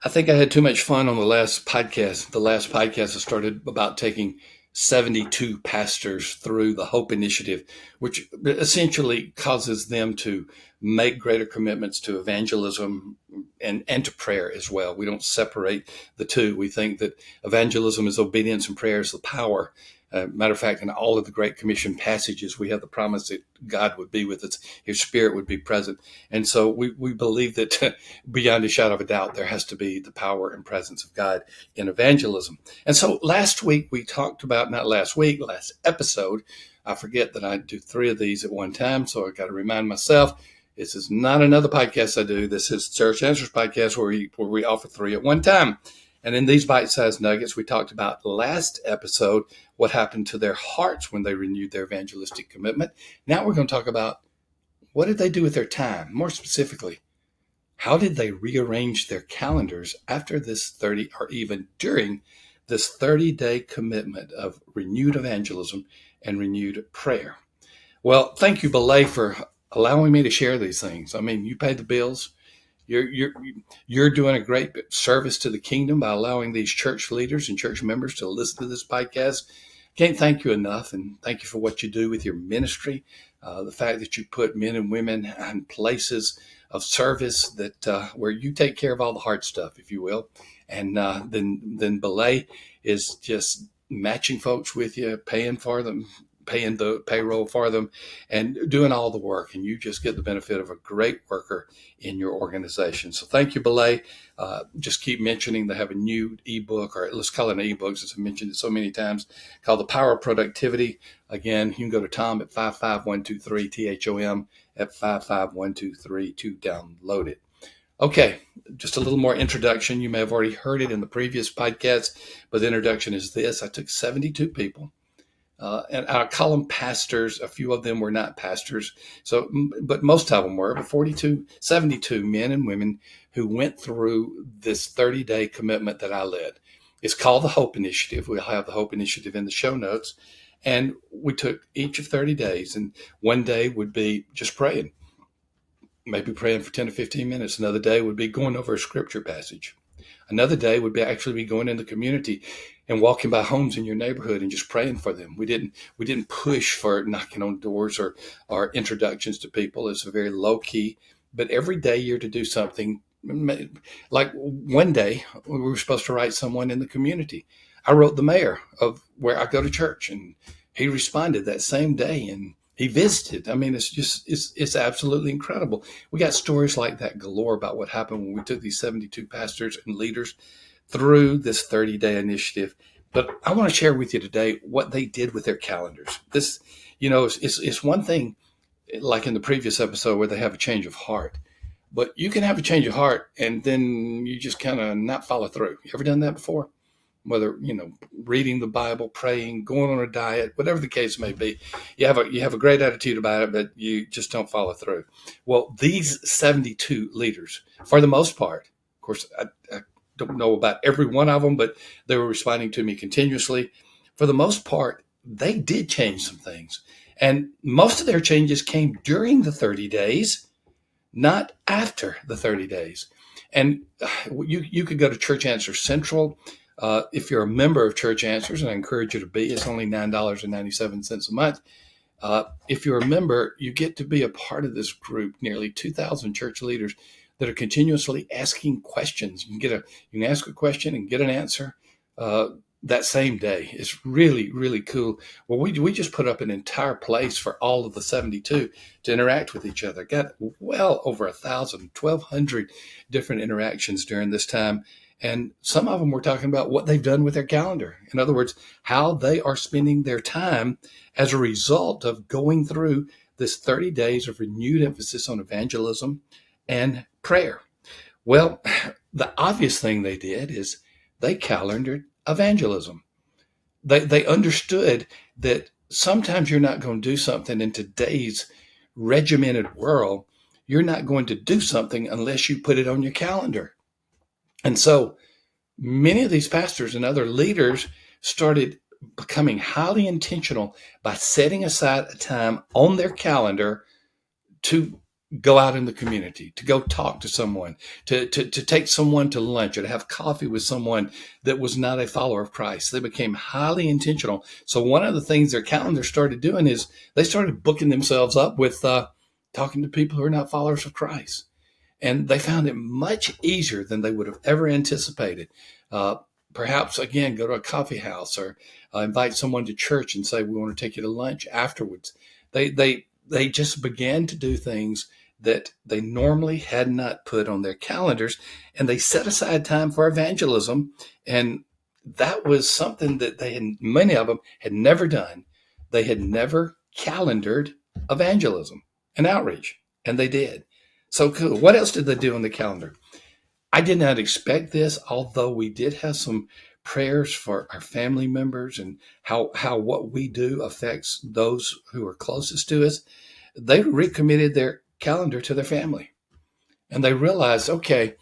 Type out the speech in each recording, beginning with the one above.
I think I had too much fun on the last podcast. The last podcast I started about taking 72 pastors through the Hope Initiative, which essentially causes them to make greater commitments to evangelism and to prayer as well. We don't separate the two. We think that evangelism is obedience and prayer is the power. Matter of fact, in all of the Great Commission passages, we have the promise that God would be with us, His Spirit would be present. And so we believe that beyond a shadow of a doubt, there has to be the power and presence of God in evangelism. And so last week we talked about, not last week, last episode, I forget that I do three of these at one time. So I got to remind myself, this is not another podcast I do. This is Church Answers podcast where we offer three at one time. And in these bite-sized nuggets, we talked about last episode, what happened to their hearts when they renewed their evangelistic commitment. Now we're going to talk about what did they do with their time? More specifically, how did they rearrange their calendars after this 30 or even during this 30-day commitment of renewed evangelism and renewed prayer? Well, thank you, Belay, for allowing me to share these things. I mean, you pay the bills. You're doing a great service to the kingdom by allowing these church leaders and church members to listen to this podcast. Can't thank you enough, and thank you for what you do with your ministry. The fact that you put men and women in places of service that where you take care of all the hard stuff, if you will, and then Belay is just matching folks with you, paying for them, paying the payroll for them, and doing all the work. And you just get the benefit of a great worker in your organization. So thank you, Belay. Just keep mentioning they have a new ebook, or let's call it an ebook since I've mentioned it so many times, called The Power of Productivity. Again, you can go to Thom at 55123, THOM at 55123 to download it. Okay, just a little more introduction. You may have already heard it in the previous podcast, but the introduction is this. I took 72 people. And I call them pastors. A few of them were not pastors. But most of them were, but 72 men and women who went through this 30-day commitment that I led. It's called the Hope Initiative. We'll have the Hope Initiative in the show notes. And we took each of 30 days, and one day would be just praying, maybe praying for 10 to 15 minutes. Another day would be going over a scripture passage. Another day would be actually be going in the community and walking by homes in your neighborhood and just praying for them. We didn't push for knocking on doors or introductions to people. It's a very low key, but every day you're to do something. Like one day we were supposed to write someone in the community. I wrote the mayor of where I go to church, and he responded that same day, and he visited. I mean, it's absolutely incredible. We got stories like that galore about what happened when we took these 72 pastors and leaders through this 30-day initiative. But I want to share with you today what they did with their calendars. This, it's one thing, like in the previous episode, where they have a change of heart. But you can have a change of heart and then you just kind of not follow through. You ever done that before? Whether, reading the Bible, praying, going on a diet, whatever the case may be, you have a great attitude about it, but you just don't follow through. Well, these 72 leaders, for the most part, of course, I don't know about every one of them, but they were responding to me continuously. For the most part, they did change some things. And most of their changes came during the 30 days, not after the 30 days. And you could go to Church Answers Central. If you're a member of Church Answers, and I encourage you to be, it's only $9.97 a month. If you're a member, you get to be a part of this group, nearly 2,000 church leaders that are continuously asking questions. You can ask a question and get an answer that same day. It's really, really cool. Well, we just put up an entire place for all of the 72 to interact with each other. Got well over 1,200 different interactions during this time. And some of them were talking about what they've done with their calendar. In other words, how they are spending their time as a result of going through this 30 days of renewed emphasis on evangelism and prayer. Well, the obvious thing they did is they calendared evangelism. They understood that sometimes you're not going to do something in today's regimented world. You're not going to do something unless you put it on your calendar. And so many of these pastors and other leaders started becoming highly intentional by setting aside a time on their calendar to go out in the community, to go talk to someone, to take someone to lunch or to have coffee with someone that was not a follower of Christ. They became highly intentional. So one of the things their calendar started doing is they started booking themselves up with talking to people who are not followers of Christ. And they found it much easier than they would have ever anticipated. Uh, Perhaps, again, go to a coffee house or invite someone to church and say, we want to take you to lunch afterwards. They just began to do things that they normally had not put on their calendars, and they set aside time for evangelism. And that was something that many of them had never done. They had never calendared evangelism and outreach, and they did. So cool. What else did they do on the calendar? I did not expect this, although we did have some prayers for our family members and how what we do affects those who are closest to us. They recommitted their calendar to their family, and they realized, okay,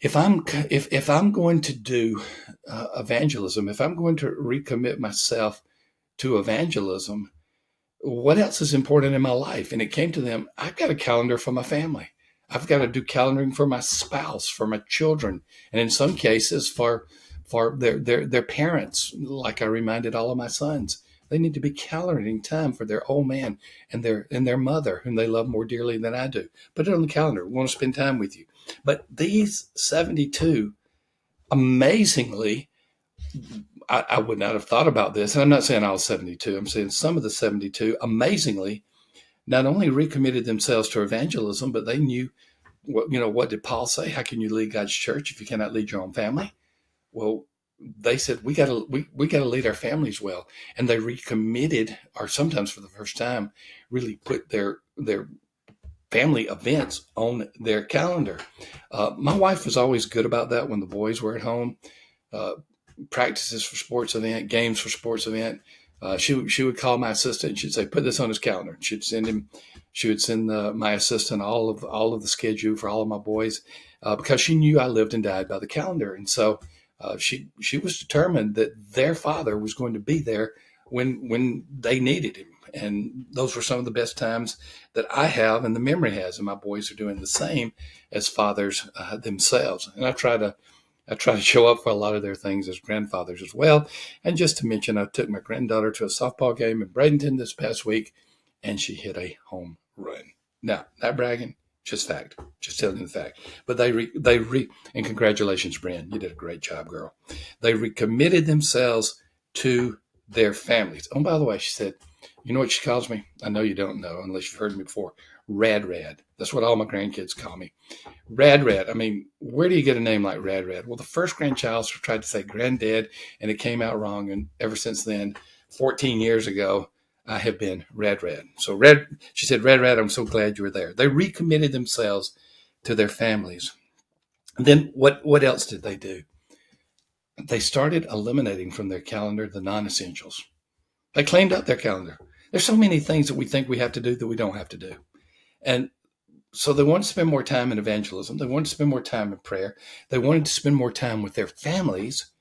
if I'm going to do evangelism, if I'm going to recommit myself to evangelism, what else is important in my life? And it came to them, I've got a calendar for my family. I've got to do calendaring for my spouse, for my children, and in some cases for their parents. Like I reminded all of my sons, they need to be calendaring time for their old man and their mother, whom they love more dearly than I do. Put it on the calendar. We want to spend time with you. But these 72, amazingly, I would not have thought about this. And I'm not saying I was 72. I'm saying some of the 72, amazingly, not only recommitted themselves to evangelism, but they knew what did Paul say? How can you lead God's church if you cannot lead your own family? Well, they said we got to lead our families well, and they recommitted, or sometimes for the first time, really put their family events on their calendar. My wife was always good about that when the boys were at home. Practices for sports event, games for sports event. She would call my assistant and she'd say, put this on his calendar. She would send my assistant all of the schedule for all of my boys because she knew I lived and died by the calendar. And so she was determined that their father was going to be there when they needed him. And those were some of the best times that I have and the memory has. And my boys are doing the same as fathers themselves. And I try to show up for a lot of their things as grandfathers as well. And just to mention, I took my granddaughter to a softball game in Bradenton this past week, and she hit a home run. Now, not bragging, just fact, just telling you the fact. But and congratulations, Bren, you did a great job, girl. They recommitted themselves to their families. Oh, by the way, she said, you know what she calls me? I know you don't know unless you've heard me before. Rad. That's what all my grandkids call me. Rad. I mean, where do you get a name like Rad? Well, the first grandchild tried to say granddad, and it came out wrong. And ever since then, 14 years ago, I have been Rad. So she said, Rad, I'm so glad you were there. They recommitted themselves to their families. And then what else did they do? They started eliminating from their calendar the non-essentials. They cleaned up their calendar. There's so many things that we think we have to do that we don't have to do. And so they wanted to spend more time in evangelism. They wanted to spend more time in prayer. They wanted to spend more time with their families.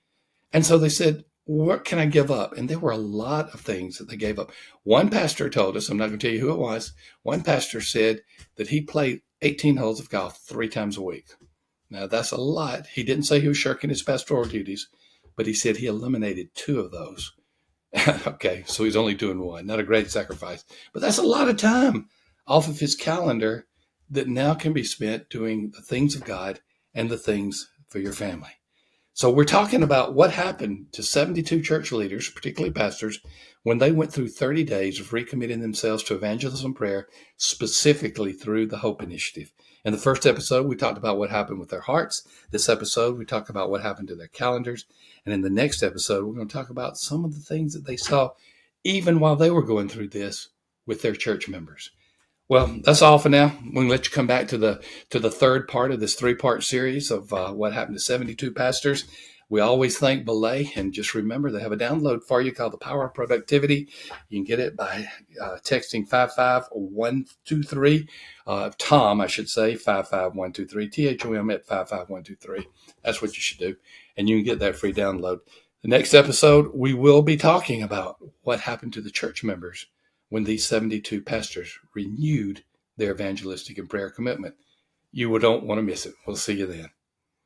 And so they said, what can I give up? And there were a lot of things that they gave up. One pastor told us, I'm not going to tell you who it was. One pastor said that he played 18 holes of golf 3 times a week. Now, that's a lot. He didn't say he was shirking his pastoral duties, but he said he eliminated 2 of those. Okay, so he's only doing 1. Not a great sacrifice, but that's a lot of time off of his calendar that now can be spent doing the things of God and the things for your family. So we're talking about what happened to 72 church leaders, particularly pastors, when they went through 30 days of recommitting themselves to evangelism prayer, specifically through the Hope Initiative. In the first episode, we talked about what happened with their hearts. This episode, we talked about what happened to their calendars. And in the next episode, we're going to talk about some of the things that they saw even while they were going through this with their church members. Well, that's all for now. We're going to let you come back to the third part of this 3-part series of what happened to 72 pastors. We always thank Belay, and just remember they have a download for you called The Power of Productivity. You can get it by texting 55123, Thom, I should say, 55123, THOM at 55123. That's what you should do, and you can get that free download. The next episode, we will be talking about what happened to the church members when these 72 pastors renewed their evangelistic and prayer commitment. You don't want to miss it. We'll see you then.